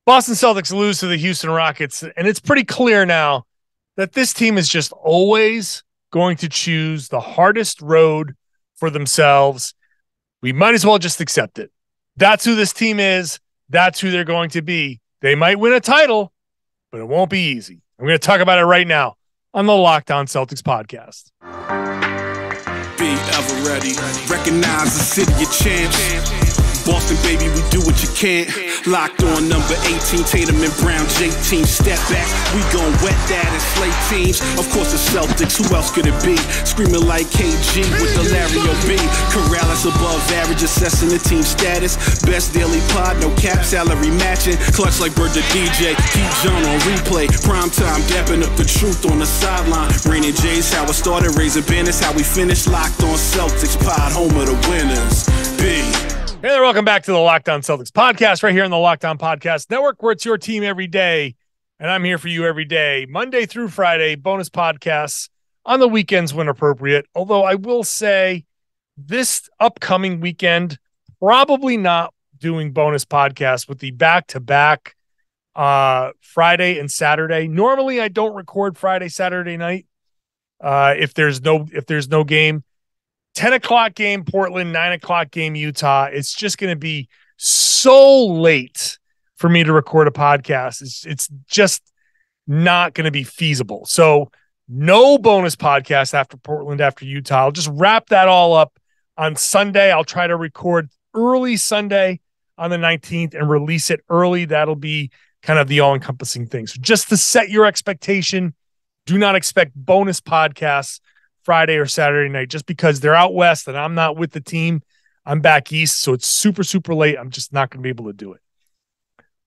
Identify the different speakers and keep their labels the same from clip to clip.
Speaker 1: Boston Celtics lose to the Houston Rockets, and it's pretty clear now that this team is just always going to choose the hardest road for themselves. We might as well just accept it. That's who this team is. That's who they're going to be. They might win a title, but it won't be easy. I'm going to talk about it right now on the Locked On Celtics podcast.
Speaker 2: Be ever ready. Recognize the city of champs. Boston, baby, we do what you can't. Locked on number 18, Tatum and Brown, J-team. Step back, we gon' wet that and slay teams. Of course, the Celtics, who else could it be? Screaming like KG with the Larry O.B. Karalis above average, assessing the team status. Best daily pod, no cap, salary matching. Clutch like Bird the DJ, keep John on replay. Prime time, dapping up the truth on the sideline. Raining J's, how it started, raising banners, how we finished. Locked on Celtics pod, home of the winners. B.
Speaker 1: Hey there, welcome back to the Locked On Celtics podcast right here on the Locked On Podcast Network, where it's your team every day, and I'm here for you every day, Monday through Friday, bonus podcasts on the weekends when appropriate. Although I will say this upcoming weekend, probably not doing bonus podcasts with the back-to-back Friday and Saturday. Normally I don't record Friday, Saturday night if there's no game. 10 o'clock game, Portland, 9 o'clock game, Utah. It's just going to be so late for me to record a podcast. It's just not going to be feasible. So no bonus podcast after Portland, after Utah. I'll just wrap that all up on Sunday. I'll try to record early Sunday on the 19th and release it early. That'll be kind of the all-encompassing thing. So just to set your expectation, do not expect bonus podcasts Friday or Saturday night, just because they're out west and I'm not with the team. I'm back east, so it's super, super late. I'm just not going to be able to do it.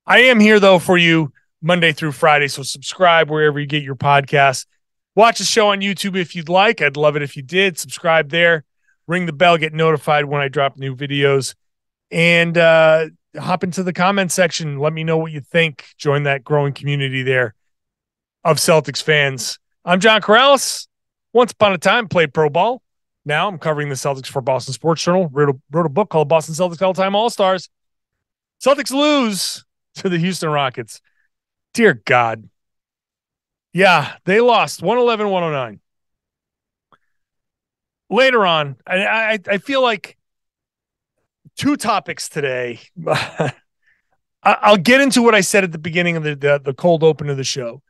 Speaker 1: I am here, though, for you Monday through Friday, so subscribe wherever you get your podcasts. Watch the show on YouTube if you'd like. I'd love it if you did. Subscribe there. Ring the bell, get notified when I drop new videos. And hop into the comment section. Let me know what you think. Join that growing community there of Celtics fans. I'm John Karalis. Once upon a time, played pro ball. Now I'm covering the Celtics for Boston Sports Journal. Wrote a book called Boston Celtics All-Time All-Stars. Celtics lose to the Houston Rockets. Dear God. Yeah, they lost 111-109. Later on, I feel like two topics today. I'll get into what I said at the beginning of the cold open of the show.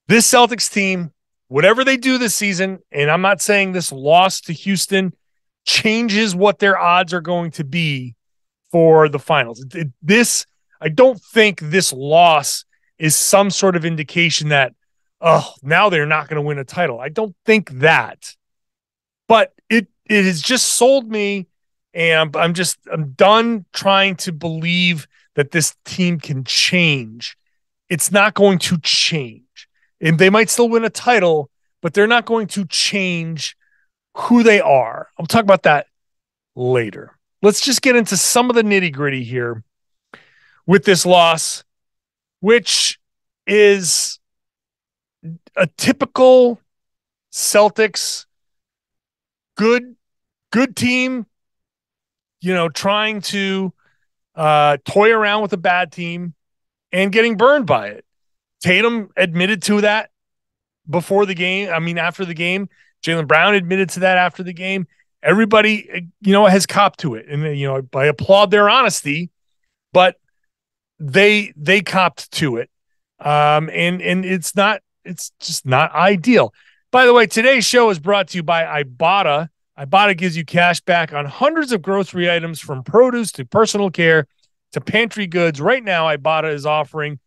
Speaker 1: This Celtics team, whatever they do this season, and I'm not saying this loss to Houston changes what their odds are going to be for the finals. I don't think this loss is some sort of indication that, now they're not going to win a title. I don't think that. But it has just sold me, and I'm done trying to believe that this team can change. It's not going to change. And they might still win a title, but they're not going to change who they are. I'll talk about that later. Let's just get into some of the nitty-gritty here with this loss, which is a typical Celtics good team, trying to toy around with a bad team and getting burned by it. Tatum admitted to that before the game. After the game, Jaylen Brown admitted to that after the game. Everybody, has copped to it. And, I applaud their honesty, but they copped to it. And it's just not ideal. By the way, today's show is brought to you by Ibotta. Ibotta gives you cash back on hundreds of grocery items, from produce to personal care to pantry goods. Right now, Ibotta is offering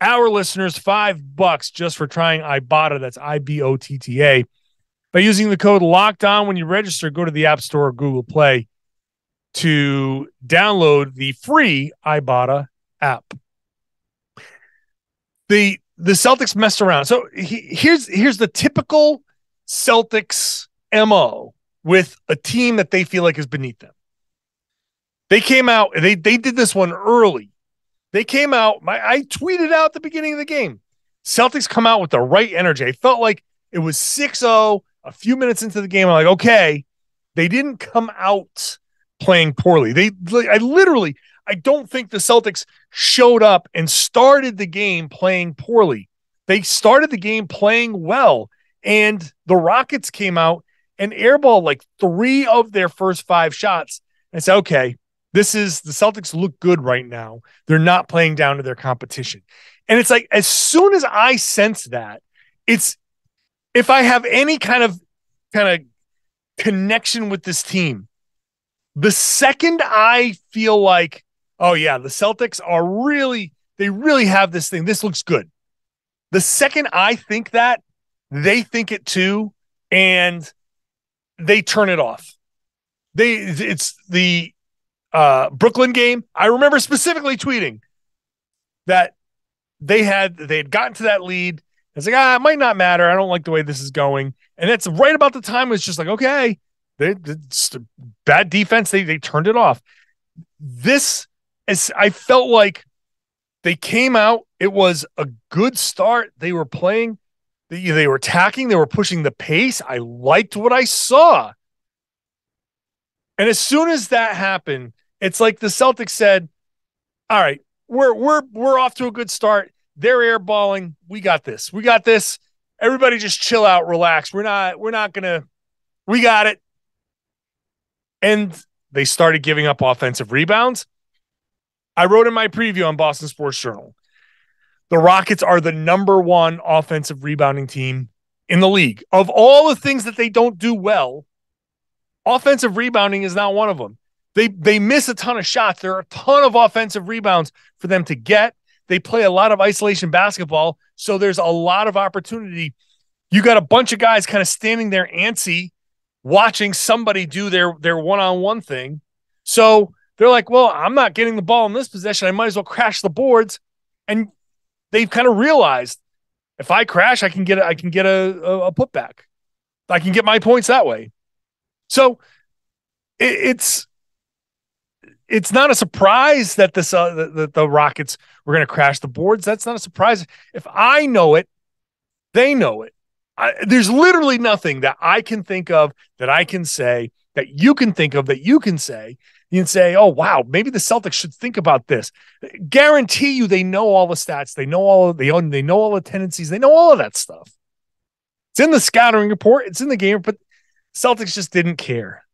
Speaker 1: our listeners $5 just for trying Ibotta. That's Ibotta. By using the code LOCKEDON when you register, go to the App Store or Google Play to download the free Ibotta app. The Celtics messed around. So here's the typical Celtics MO with a team that they feel like is beneath them. They came out, they did this one early. They came out, I tweeted out at the beginning of the game, Celtics come out with the right energy. I felt like it was 6-0 a few minutes into the game. I'm like, okay, they didn't come out playing poorly. I I don't think the Celtics showed up and started the game playing poorly. They started the game playing well, and the Rockets came out and airballed like 3 of their first 5 shots and said, okay, the Celtics look good right now. They're not playing down to their competition. And it's like, as soon as I sense that, if I have any kind of connection with this team, the second I feel like, oh yeah, the Celtics they really have this thing. This looks good. The second I think that, they think it too, and they turn it off. It's the Brooklyn game. I remember specifically tweeting that they had gotten to that lead. It's like, it might not matter. I don't like the way this is going. And that's right about the time it's just like, okay, it's bad defense. They turned it off. I felt like they came out. It was a good start. They were playing. They were attacking. They were pushing the pace. I liked what I saw. And as soon as that happened, it's like the Celtics said, all right, we're off to a good start. They're airballing. We got this. Everybody just chill out, relax. We got it. And they started giving up offensive rebounds. I wrote in my preview on Boston Sports Journal, the Rockets are the number 1 offensive rebounding team in the league. Of all the things that they don't do well, offensive rebounding is not one of them. They miss a ton of shots. There are a ton of offensive rebounds for them to get. They play a lot of isolation basketball, so there's a lot of opportunity. You got a bunch of guys kind of standing there antsy, watching somebody do their one-on-one thing. So they're like, well, I'm not getting the ball in this possession. I might as well crash the boards. And they've kind of realized, if I crash, I can get a putback. I can get my points that way. So it's not a surprise that the Rockets were going to crash the boards. That's not a surprise. If I know it, they know it. There's literally nothing that I can think of, that I can say, that you can think of, that you can say. You can say, oh, wow, maybe the Celtics should think about this. Guarantee you they know all the stats. They know all the tendencies. They know all of that stuff. It's in the scouting report. It's in the game, but Celtics just didn't care.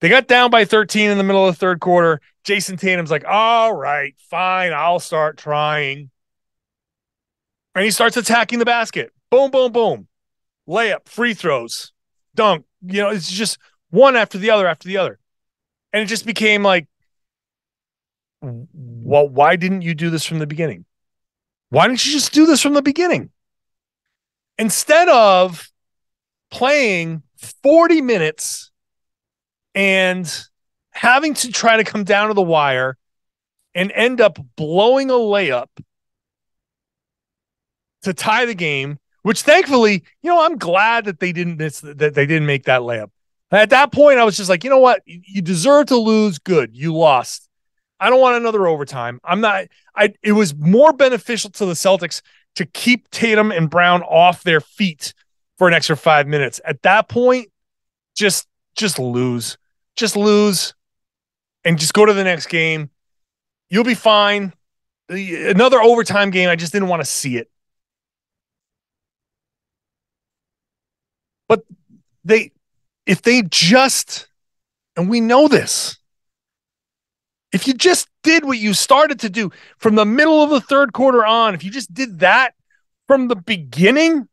Speaker 1: They got down by 13 in the middle of the third quarter. Jayson Tatum's like, all right, fine, I'll start trying. And he starts attacking the basket. Boom, boom, boom. Layup, free throws, dunk. It's just one after the other after the other. And it just became like, well, why didn't you do this from the beginning? Why didn't you just do this from the beginning? Instead of playing 40 minutes and having to try to come down to the wire and end up blowing a layup to tie the game, which thankfully, I'm glad that they didn't make that layup. At that point, I was just like, you know what? You deserve to lose. Good. You lost. I don't want another overtime. It was more beneficial to the Celtics to keep Tatum and Brown off their feet for an extra 5 minutes. At that point, just lose. Just lose and just go to the next game. You'll be fine. Another overtime game, I just didn't want to see it. But if they just, and we know this, if you just did what you started to do from the middle of the third quarter on, if you just did that from the beginning,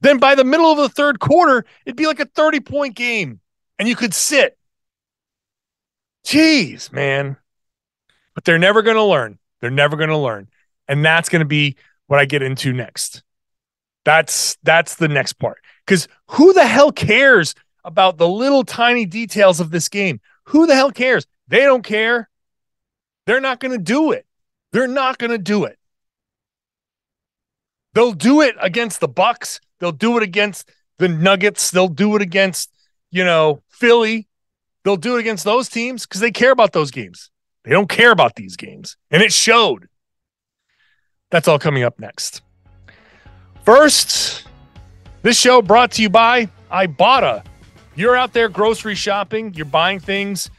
Speaker 1: then by the middle of the third quarter, it'd be like a 30-point game and you could sit. Jeez, man. But they're never going to learn. They're never going to learn. And that's going to be what I get into next. That's the next part. Because who the hell cares about the little tiny details of this game? Who the hell cares? They don't care. They're not going to do it. They're not going to do it. They'll do it against the Bucks. They'll do it against the Nuggets. They'll do it against, Philly. They'll do it against those teams because they care about those games. They don't care about these games. And it showed. That's all coming up next. First, this show brought to you by Ibotta. You're out there grocery shopping. You're buying things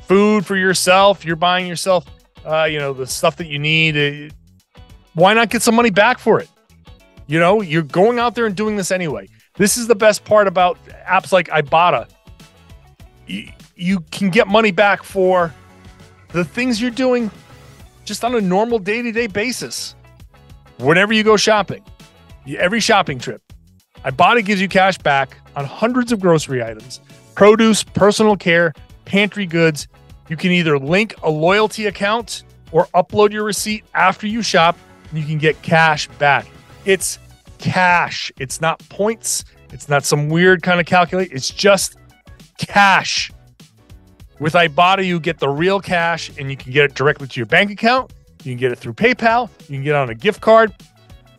Speaker 1: food for yourself. You're buying yourself, the stuff that you need. Why not get some money back for it? You're going out there and doing this anyway. This is the best part about apps like Ibotta. You can get money back for the things you're doing just on a normal day-to-day basis. Whenever you go shopping, every shopping trip, Ibotta gives you cash back on hundreds of grocery items, produce, personal care, pantry goods. You can either link a loyalty account or upload your receipt after you shop, and you can get cash back. It's cash. It's not points. It's not some weird kind of calculate. It's just cash. With Ibotta, you get the real cash, and you can get it directly to your bank account. You can get it through PayPal. You can get it on a gift card.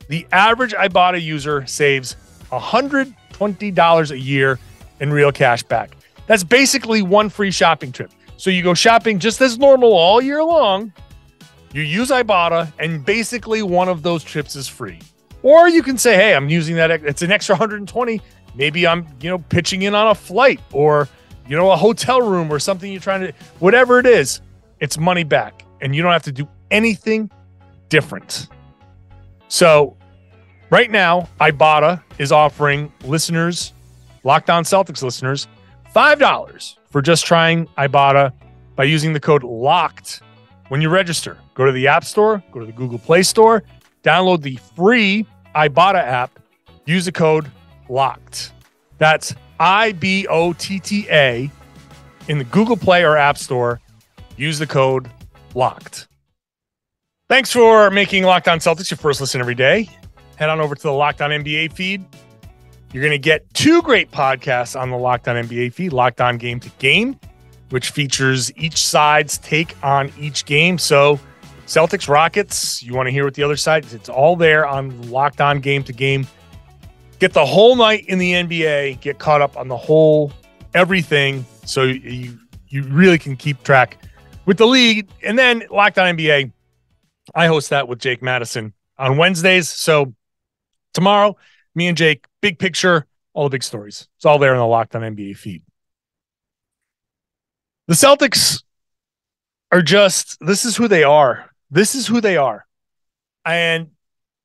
Speaker 1: The average Ibotta user saves $120 a year in real cash back. That's basically one free shopping trip. So you go shopping just as normal all year long. You use Ibotta, and basically one of those trips is free. Or you can say, hey, I'm using that. It's an extra 120. Maybe I'm, pitching in on a flight or, a hotel room or something you're trying to, whatever it is, it's money back. And you don't have to do anything different. So right now, Ibotta is offering listeners, Locked On Celtics listeners, $5 for just trying Ibotta by using the code LOCKED when you register. Go to the App Store, go to the Google Play Store, download the free Ibotta app, use the code LOCKED. That's IBOTTA in the Google Play or App Store. Use the code LOCKED. Thanks for making Locked On Celtics your first listen every day. Head on over to the Locked On NBA feed. You're going to get two great podcasts on the Locked On NBA feed. Locked On Game to Game, which features each side's take on each game. So Celtics, Rockets, you want to hear what the other side is, it's all there on Locked On Game to Game. Get the whole night in the NBA, get caught up on the whole everything, so you really can keep track with the league. And then Locked On NBA, I host that with Jake Madison on Wednesdays. So tomorrow, me and Jake, big picture, all the big stories. It's all there in the Locked On NBA feed. The Celtics are this is who they are. This is who they are. And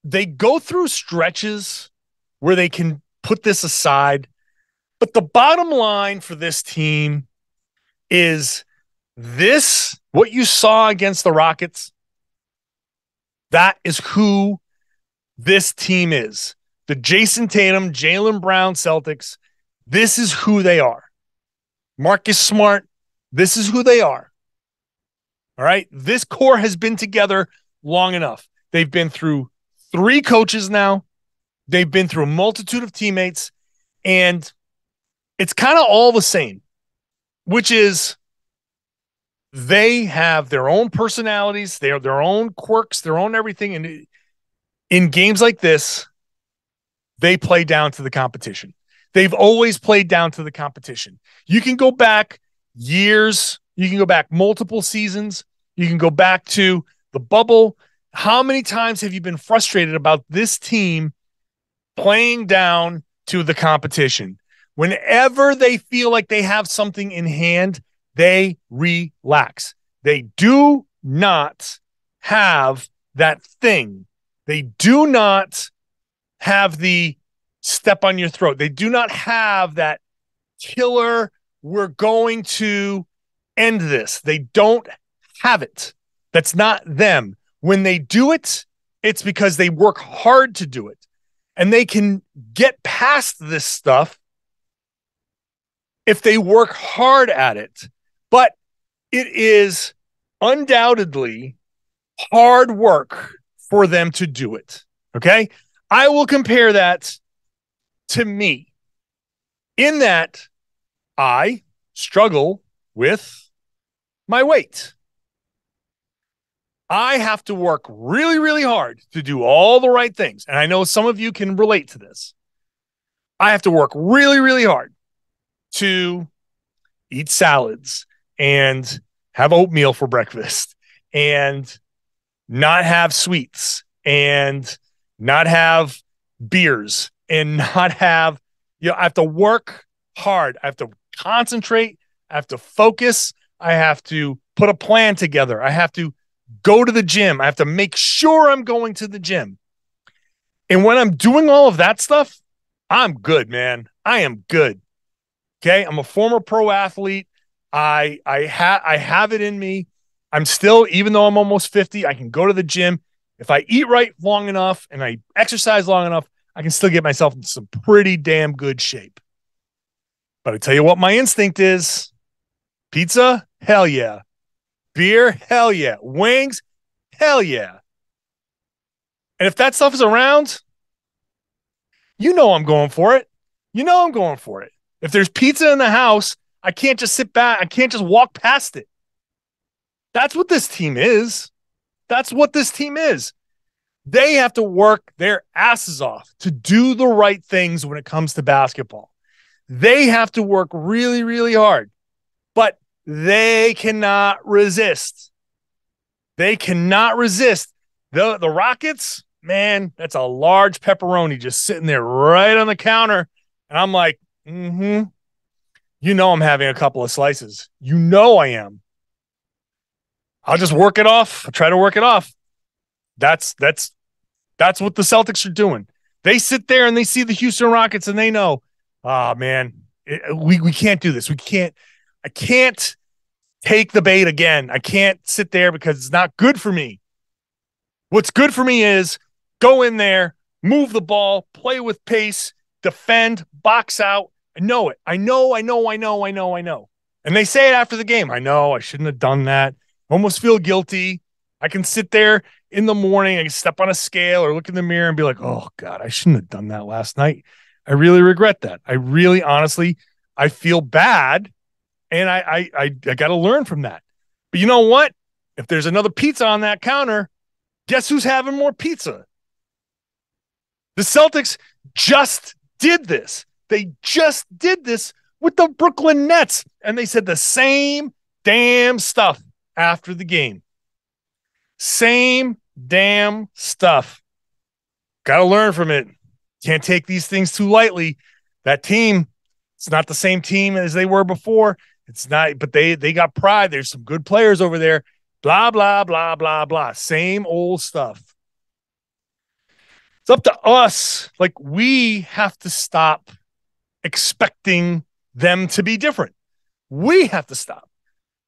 Speaker 1: they go through stretches where they can put this aside. But the bottom line for this team is this, what you saw against the Rockets, that is who this team is. The Jayson Tatum, Jaylen Brown Celtics, this is who they are. Marcus Smart, this is who they are. All right? This core has been together long enough. They've been through 3 coaches now. They've been through a multitude of teammates, and it's kind of all the same, which is they have their own personalities, they have their own quirks, their own everything. And in games like this, they play down to the competition. They've always played down to the competition. You can go back years. You can go back multiple seasons. You can go back to the bubble. How many times have you been frustrated about this team playing down to the competition? Whenever they feel like they have something in hand, they relax. They do not have that thing. They do not have the step on your throat. They do not have that killer, we're going to end this. They don't have it. That's not them. When they do it, it's because they work hard to do it. And they can get past this stuff if they work hard at it. But it is undoubtedly hard work for them to do it. Okay? I will compare that to me in that I struggle with my weight. I have to work really, really hard to do all the right things. And I know some of you can relate to this. I have to work really, really hard to eat salads and have oatmeal for breakfast and not have sweets and not have beers and not have, I have to work hard. I have to concentrate. I have to focus. I have to put a plan together. I have to go to the gym. I have to make sure I'm going to the gym. And when I'm doing all of that stuff, I'm good, man. I am good. Okay. I'm a former pro athlete. I have it in me. I'm still, even though I'm almost 50, I can go to the gym. If I eat right long enough and I exercise long enough, I can still get myself into some pretty damn good shape. But I tell you what my instinct is. Pizza? Hell yeah. Beer? Hell yeah. Wings? Hell yeah. And if that stuff is around, you know I'm going for it. You know I'm going for it. If there's pizza in the house, I can't just sit back. I can't just walk past it. That's what this team is. That's what this team is. They have to work their asses off to do the right things when it comes to basketball. They have to work really, really hard, but they cannot resist. They cannot resist. The Rockets, man, that's a large pepperoni just sitting there right on the counter. And I'm like, you know I'm having a couple of slices. You know I am. I'll just work it off. I'll try to work it off. That's what the Celtics are doing. They sit there and they see the Houston Rockets and they know, man, we can't do this. I can't take the bait again. I can't sit there because it's not good for me. What's good for me is go in there, move the ball, play with pace, defend, box out. I know it. I know. And they say it after the game. I know I shouldn't have done that. Almost feel guilty. I can sit there in the morning, I can step on a scale or look in the mirror and be like, oh God, I shouldn't have done that last night. I really regret that. I really, honestly, I feel bad. And I got to learn from that. But you know what? If there's another pizza on that counter, guess who's having more pizza? The Celtics just did this. They just did this with the Brooklyn Nets. And they said the same damn stuff after the game. Same damn stuff. Got to learn from it. Can't take these things too lightly. That team, it's not the same team as they were before. It's not, but they got pride. There's some good players over there. Blah, blah, blah, blah, blah. Same old stuff. It's up to us. Like, we have to stop expecting them to be different. We have to stop.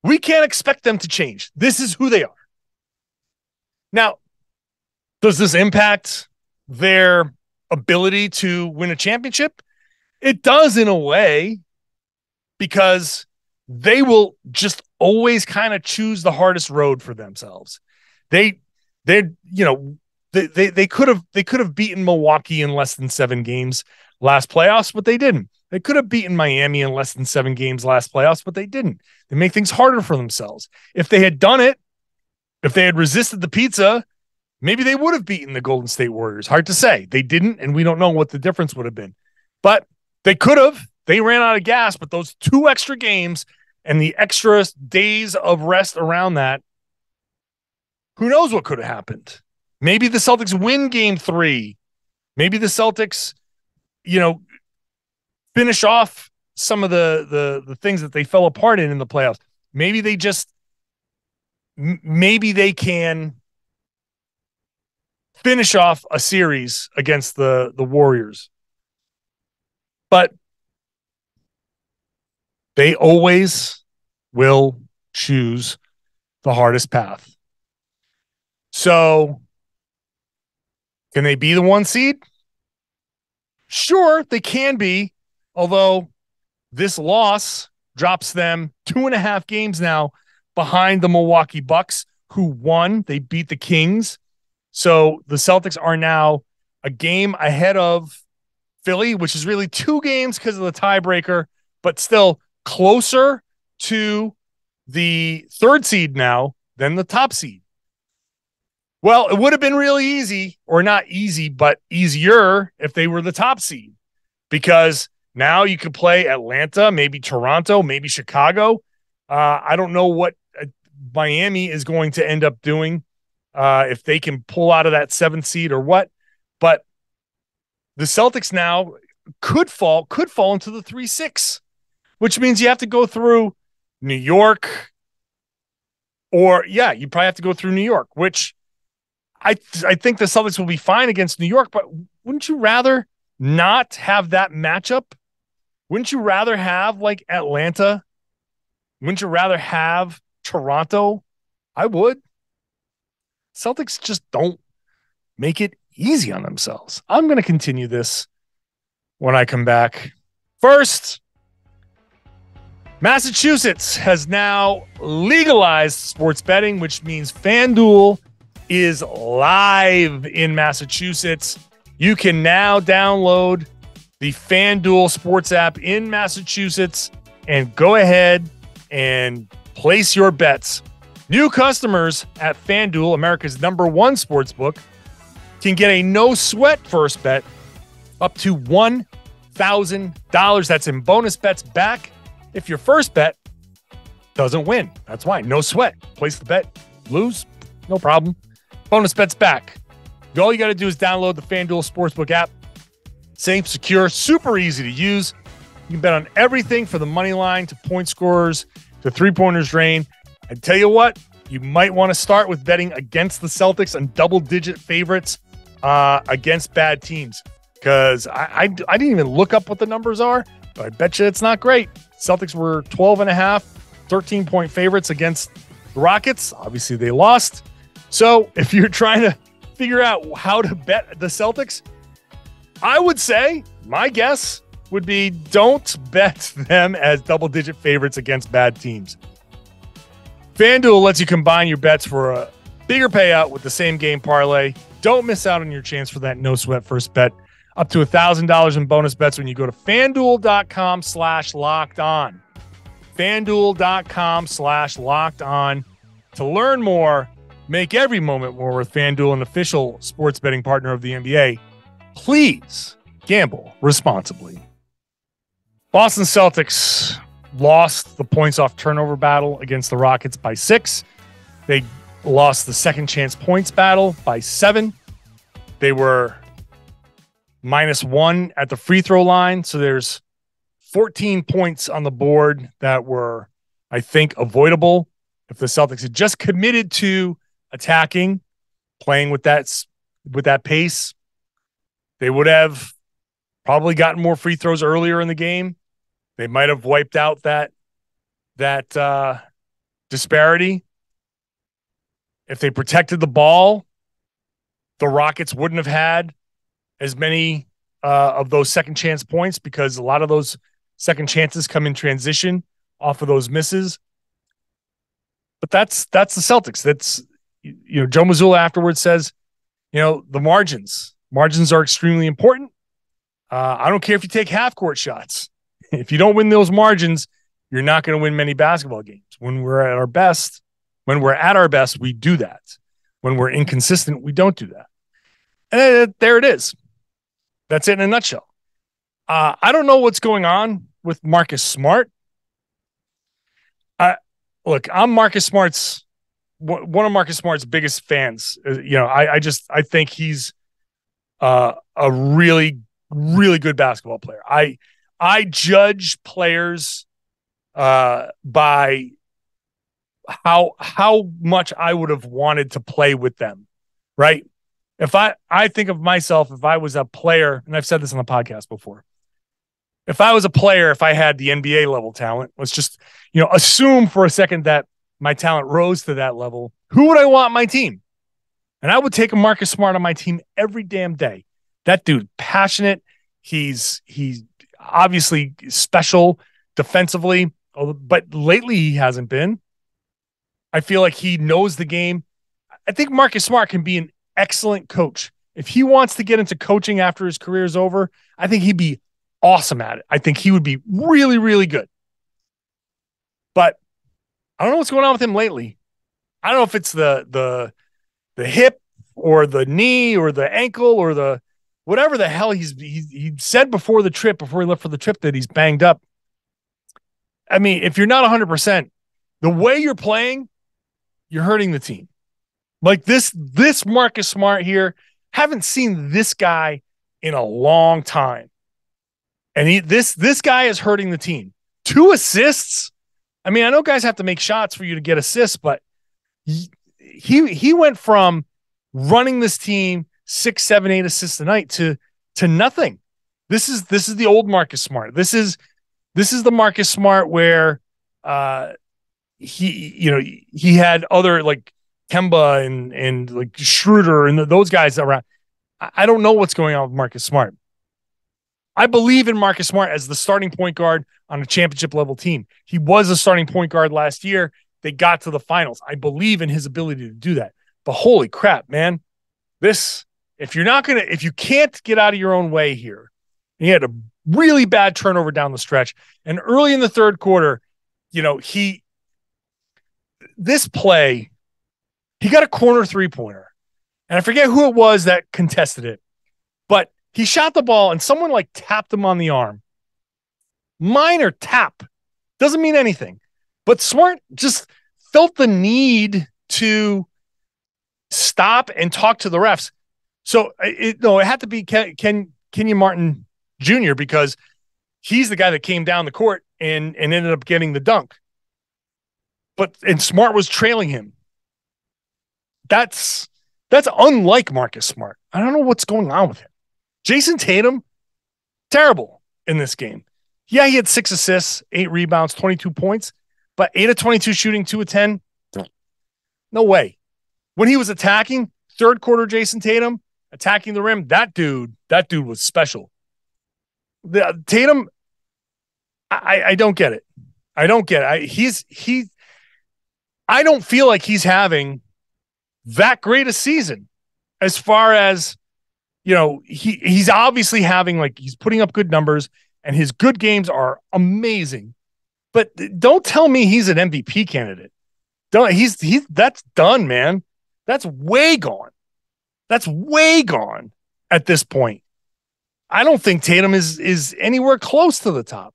Speaker 1: We can't expect them to change. This is who they are. Now, does this impact their ability to win a championship? It does in a way, because they will just always kind of choose the hardest road for themselves. They could have beaten Milwaukee in less than 7 games last playoffs, but they didn't. They could have beaten Miami in less than 7 games last playoffs, but they didn't. They make things harder for themselves. If they had done it, if they had resisted the pizza, maybe they would have beaten the Golden State Warriors. Hard to say. They didn't, and we don't know what the difference would have been. But they could have. They ran out of gas, but those 2 extra games and the extra days of rest around that, who knows what could have happened? Maybe the Celtics win game 3. Maybe the Celtics, finish off some of the things that they fell apart in the playoffs. Maybe they can finish off a series against the Warriors. But they always will choose the hardest path. So, can they be the 1 seed? Sure, they can be. Although this loss drops them 2.5 games now behind the Milwaukee Bucks, who won. They beat the Kings. So the Celtics are now a game ahead of Philly, which is really 2 games because of the tiebreaker, but still closer to the 3rd seed now than the top seed. Well, it would have been really easy, or not easy, but easier if they were the top seed, because now you could play Atlanta, maybe Toronto, maybe Chicago. I don't know what Miami is going to end up doing, if they can pull out of that 7th seed or what. But the Celtics now could fall into the 3-6, which means you have to go through New York, Or, yeah, you probably have to go through New York, which I think the Celtics will be fine against New York, but wouldn't you rather not have that matchup? Wouldn't you rather have like Atlanta? Wouldn't you rather have Toronto? I would. Celtics just don't make it easy on themselves. I'm going to continue this when I come back. First, Massachusetts has now legalized sports betting, which means FanDuel is live in Massachusetts. You can now download the FanDuel sports app in Massachusetts and go ahead and place your bets. New customers at FanDuel, America's #1 sportsbook, can get a no-sweat first bet up to $1,000. That's in bonus bets back if your first bet doesn't win. That's why. No sweat. Place the bet. Lose. No problem. Bonus bets back. All you got to do is download the FanDuel Sportsbook app. Safe, secure, super easy to use. You can bet on everything from the money line to point scorers to three-pointers drain. I tell you what, you might want to start with betting against the Celtics and double-digit favorites against bad teams. Because I didn't even look up what the numbers are, but I bet you it's not great. Celtics were 12.5, 13-point favorites against the Rockets. Obviously, they lost. So if you're trying to figure out how to bet the Celtics, I would say my guess would be don't bet them as double-digit favorites against bad teams. FanDuel lets you combine your bets for a bigger payout with the same game parlay. Don't miss out on your chance for that no-sweat first bet. Up to $1,000 in bonus bets when you go to FanDuel.com/lockedon. FanDuel.com/lockedon. To learn more, make every moment more with FanDuel, an official sports betting partner of the NBA. Please gamble responsibly. Boston Celtics lost the points off turnover battle against the Rockets by 6. They lost the second chance points battle by 7. They were -1 at the free throw line. So there's 14 points on the board that were, I think, avoidable if the Celtics had just committed to attacking, playing with that pace. They would have probably gotten more free throws earlier in the game. They might have wiped out that disparity. If they protected the ball, the Rockets wouldn't have had as many of those second chance points, because a lot of those second chances come in transition off of those misses. But that's the Celtics. That's, Joe Mazzulla afterwards says, the margins are extremely important. I don't care if you take half court shots. If you don't win those margins, you're not going to win many basketball games. When we're at our best, we do that. When we're inconsistent, we don't do that. And there it is. That's it in a nutshell. I don't know what's going on with Marcus Smart. Look, I'm Marcus Smart's one of Marcus Smart's biggest fans. I think he's a really, really good basketball player. I judge players by how much I would have wanted to play with them, right? If I think of myself, if I was a player, and I've said this on the podcast before, if I was a player, if I had the NBA level talent, let's just, assume for a second that my talent rose to that level, who would I want on my team? And I would take a Marcus Smart on my team every damn day. That dude, passionate. He's obviously special defensively, but lately he hasn't been. I feel like he knows the game. I think Marcus Smart can be an excellent coach. If he wants to get into coaching after his career is over, I think he'd be awesome at it. I think he would be really, really good. But I don't know what's going on with him lately. I don't know if it's the hip or the knee or the ankle or the whatever the hell he said before he left for the trip, that he's banged up. I mean, if you're not 100%, the way you're playing, you're hurting the team. Like this Marcus Smart here, haven't seen this guy in a long time. And this guy is hurting the team. 2 assists. I mean, I know guys have to make shots for you to get assists, but he went from running this team 6, 7, 8 assists a night to nothing. This is the old Marcus Smart. This is the Marcus Smart where he had other like Kemba and like Schroeder and those guys around. I don't know what's going on with Marcus Smart. I believe in Marcus Smart as the starting point guard on a championship level team. He was a starting point guard last year. They got to the finals. I believe in his ability to do that. But holy crap, man. If you can't get out of your own way here, he had a really bad turnover down the stretch. And early in the third quarter, this play, he got a corner 3-pointer. And I forget who it was that contested it, but he shot the ball and someone like tapped him on the arm. Minor tap. Doesn't mean anything. But Smart just felt the need to stop and talk to the refs. So it had to be Kenyon Martin Jr. because he's the guy that came down the court and ended up getting the dunk. And Smart was trailing him. That's unlike Marcus Smart. I don't know what's going on with him. Jayson Tatum, terrible in this game. Yeah, he had 6 assists, 8 rebounds, 22 points, but 8 of 22 shooting, 2 of 10. No way. When he was attacking, third quarter Jayson Tatum, attacking the rim, that dude was special. Tatum, I don't get it. I don't get it. I don't feel like he's having that great a season as far as, he's obviously he's putting up good numbers and his good games are amazing, but don't tell me he's an MVP candidate. That's done, man. That's way gone. That's way gone at this point. I don't think Tatum is anywhere close to the top.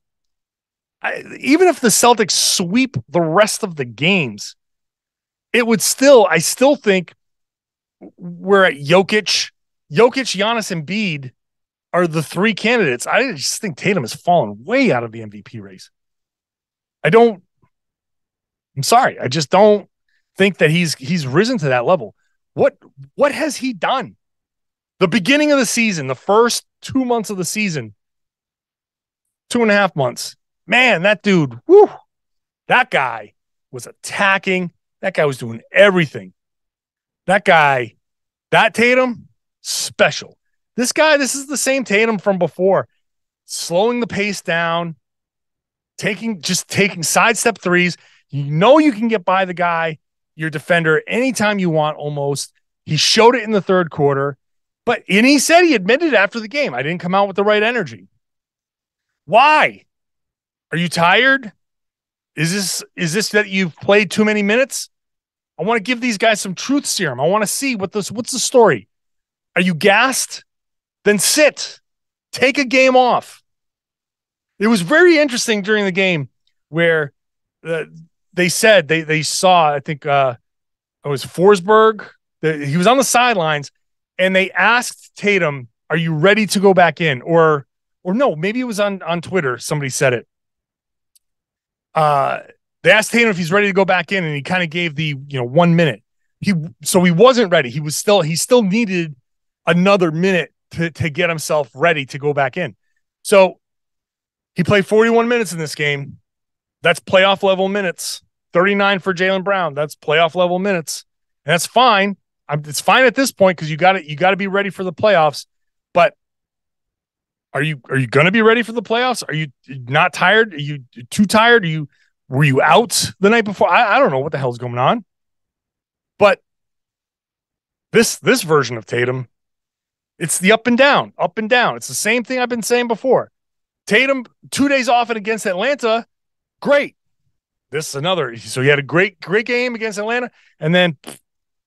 Speaker 1: Even if the Celtics sweep the rest of the games, I still think we're at Jokic, Giannis, and Embiid are the 3 candidates. I just think Tatum has fallen way out of the MVP race. I'm sorry. I just don't think that he's risen to that level. What has he done? The beginning of the season, the first 2 months of the season, 2.5 months, man, that dude, that guy was attacking. That guy was doing everything. That Tatum, special. This is the same Tatum from before. Slowing the pace down, taking sidestep threes. You can get by the guy, your defender, anytime you want almost. He showed it in the third quarter. And he said, he admitted after the game, I didn't come out with the right energy. Why? Are you tired? Is this that you've played too many minutes? I want to give these guys some truth serum. I want to see what's the story. Are you gassed? Then sit. Take a game off. It was very interesting during the game where they said they saw, I think it was Forsberg. He was on the sidelines and they asked Tatum, are you ready to go back in? Or no, maybe it was on Twitter. Somebody said it. They asked Tatum if he's ready to go back in, and he kind of gave the 1 minute. He wasn't ready. He still needed another minute to get himself ready to go back in. So he played 41 minutes in this game. That's playoff level minutes. 39 for Jaylen Brown. That's playoff level minutes, and that's fine. It's fine at this point because you got to be ready for the playoffs. But are you going to be ready for the playoffs? Are you not tired? Are you too tired? Were you out the night before? I don't know what the hell's going on. But this version of Tatum, it's the up and down. It's the same thing I've been saying before. Tatum, 2 days off and against Atlanta, great. This is another. So he had a great game against Atlanta, and then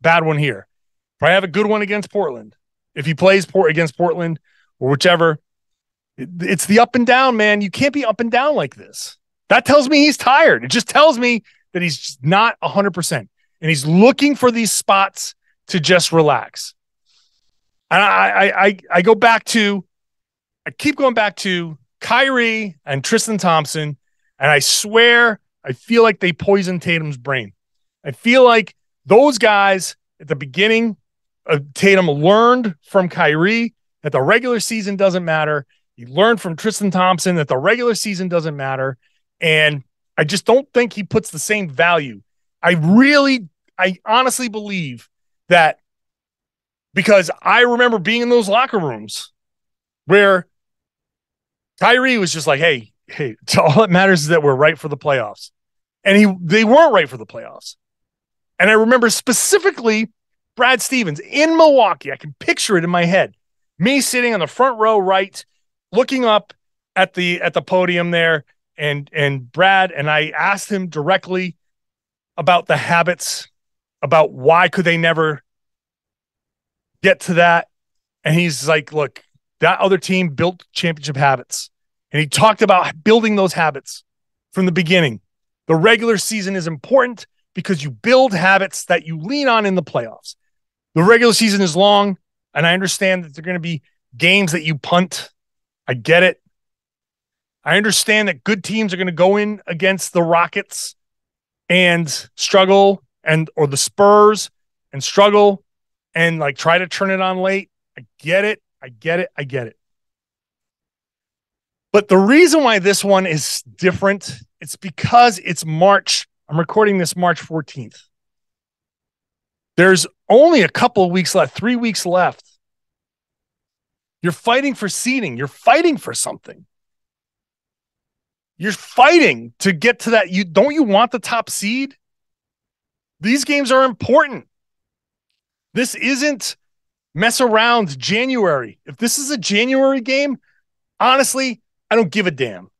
Speaker 1: bad one here. Probably have a good one against Portland. If he plays against Portland or whichever, it's the up and down, man. You can't be up and down like this. That tells me he's tired. It just tells me that he's just not 100%. And he's looking for these spots to just relax. And I keep going back to Kyrie and Tristan Thompson, and I swear I feel like they poisoned Tatum's brain. I feel like Those guys at the beginning, Tatum learned from Kyrie that the regular season doesn't matter. He learned from Tristan Thompson that the regular season doesn't matter. And I just don't think he puts the same value. I honestly believe that, because I remember being in those locker rooms where Kyrie was just like, hey, all that matters is that we're right for the playoffs. And they weren't right for the playoffs. And I remember specifically Brad Stevens in Milwaukee. I can picture it in my head. Me sitting on the front row right, looking up at the podium there, and Brad, and I asked him directly about the habits, about why could they never get to that. And he's like, look, that other team built championship habits. And he talked about building those habits from the beginning. The regular season is important because you build habits that you lean on in the playoffs. The regular season is long, and I understand that there are going to be games that you punt. I get it. I understand that good teams are going to go in against the Rockets and struggle, or the Spurs and struggle and like try to turn it on late. I get it. But the reason why this one is different, it's because it's March. I'm recording this March 14th. There's only a couple of weeks left, 3 weeks left. You're fighting for seeding. You're fighting for something. You're fighting to get to that. Don't you want the top seed? These games are important. This isn't mess around January. If this is a January game, honestly, I don't give a damn.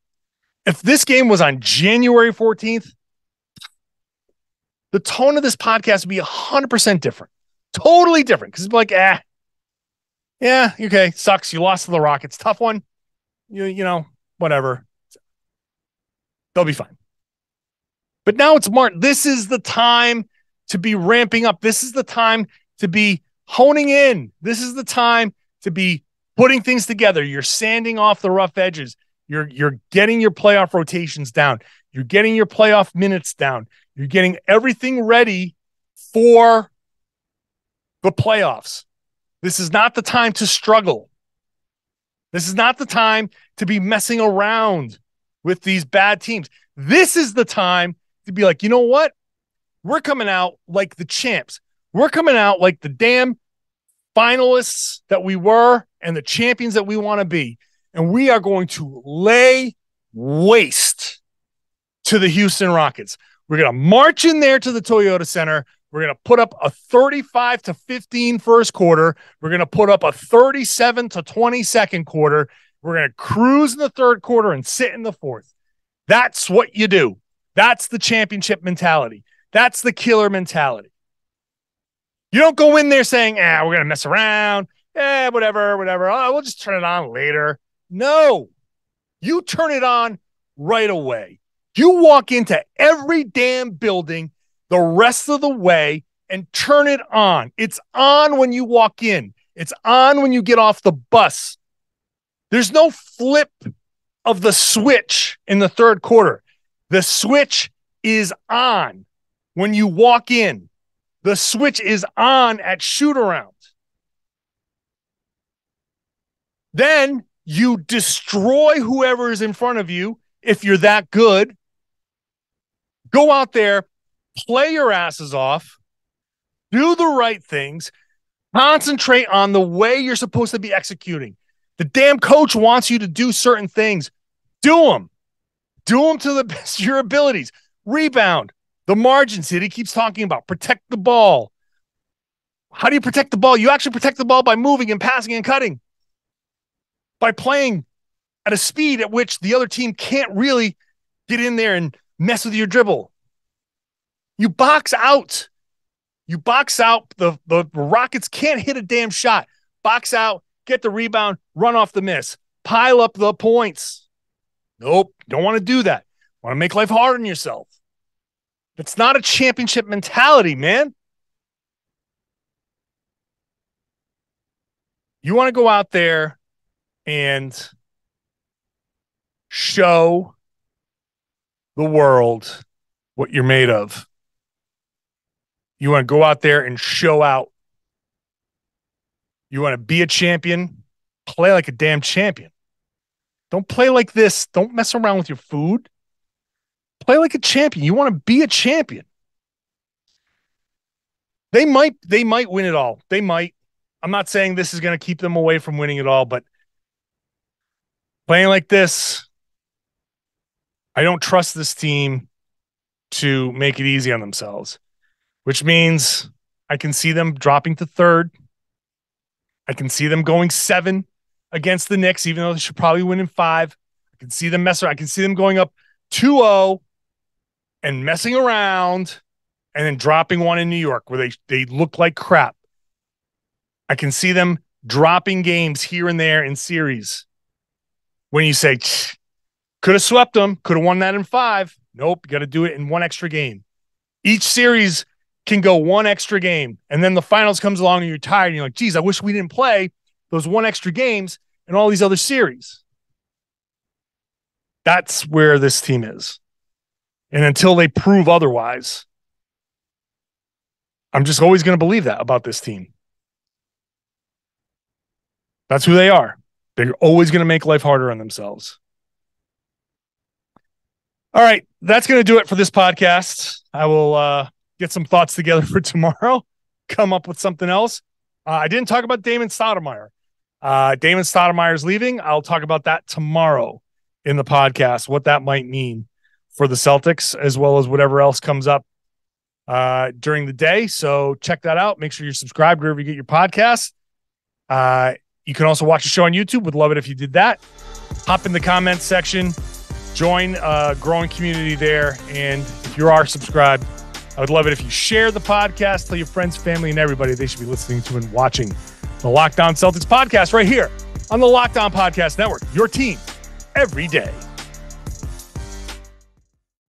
Speaker 1: If this game was on January 14th, the tone of this podcast would be 100% different. Totally different. Because it's like, yeah, okay, sucks. You lost to the Rockets. Tough one. You know, whatever. They'll be fine. But now it's March. This is the time to be ramping up. This is the time to be honing in. This is the time to be putting things together. You're sanding off the rough edges. You're getting your playoff rotations down. You're getting your playoff minutes down. You're getting everything ready for the playoffs. This is not the time to struggle. This is not the time to be messing around with these bad teams. This is the time to be like, you know what? We're coming out like the champs. We're coming out like the damn finalists that we were and the champions that we want to be. And we are going to lay waste to the Houston Rockets. We're going to march in there to the Toyota Center. We're going to put up a 35-15 first quarter. We're going to put up a 37-20 second quarter. We're going to cruise in the third quarter and sit in the fourth. That's what you do. That's the championship mentality. That's the killer mentality. You don't go in there saying, we're going to mess around. Whatever. Oh, we'll just turn it on later. No, you turn it on right away. You walk into every damn building the rest of the way and turn it on. It's on when you walk in. It's on when you get off the bus. There's no flip of the switch in the third quarter. The switch is on when you walk in. The switch is on at shoot-around. Then you destroy whoever is in front of you if you're that good. Go out there, play your asses off, do the right things, concentrate on the way you're supposed to be executing. The damn coach wants you to do certain things. Do them. Do them to the best of your abilities. Rebound. The margins that he keeps talking about. Protect the ball. How do you protect the ball? You actually protect the ball by moving and passing and cutting. By playing at a speed at which the other team can't really get in there and mess with your dribble. You box out. You box out. The Rockets can't hit a damn shot. Box out, get the rebound, run off the miss. Pile up the points. Nope, don't want to do that. Want to make life hard on yourself. It's not a championship mentality, man. You want to go out there and show the world what you're made of. You want to go out there and show out. You want to be a champion, play like a damn champion. Don't play like this. Don't mess around with your food. Play like a champion. You want to be a champion. They might win it all. They might. I'm not saying this is going to keep them away from winning it all, but playing like this, I don't trust this team to make it easy on themselves, which means I can see them dropping to third. I can see them going 7 against the Knicks, even though they should probably win in 5. I can see them messing around. I can see them going up 2-0 and messing around and then dropping one in New York where they look like crap. I can see them dropping games here and there in series. When you say, could have swept them, could have won that in 5. Nope, you got to do it in 1 extra game. Each series can go 1 extra game, and then the finals comes along and you're tired and you're like, geez, I wish we didn't play those 1 extra games in all these other series. That's where this team is. And until they prove otherwise, I'm just always going to believe that about this team. That's who they are. They're always going to make life harder on themselves. All right, that's going to do it for this podcast. I will get some thoughts together for tomorrow, come up with something else. I didn't talk about Damon Stoudemire. Damon Stoudemire's leaving. I'll talk about that tomorrow in the podcast, what that might mean for the Celtics, as well as whatever else comes up during the day. So check that out. Make sure you're subscribed wherever you get your podcasts. You can also watch the show on YouTube. Would love it if you did that. Hop in the comments section. Join a growing community there. And if you are subscribed, I would love it if you share the podcast, tell your friends, family, and everybody they should be listening to and watching the Locked On Celtics podcast right here on the Locked On Podcast Network. Your team every day.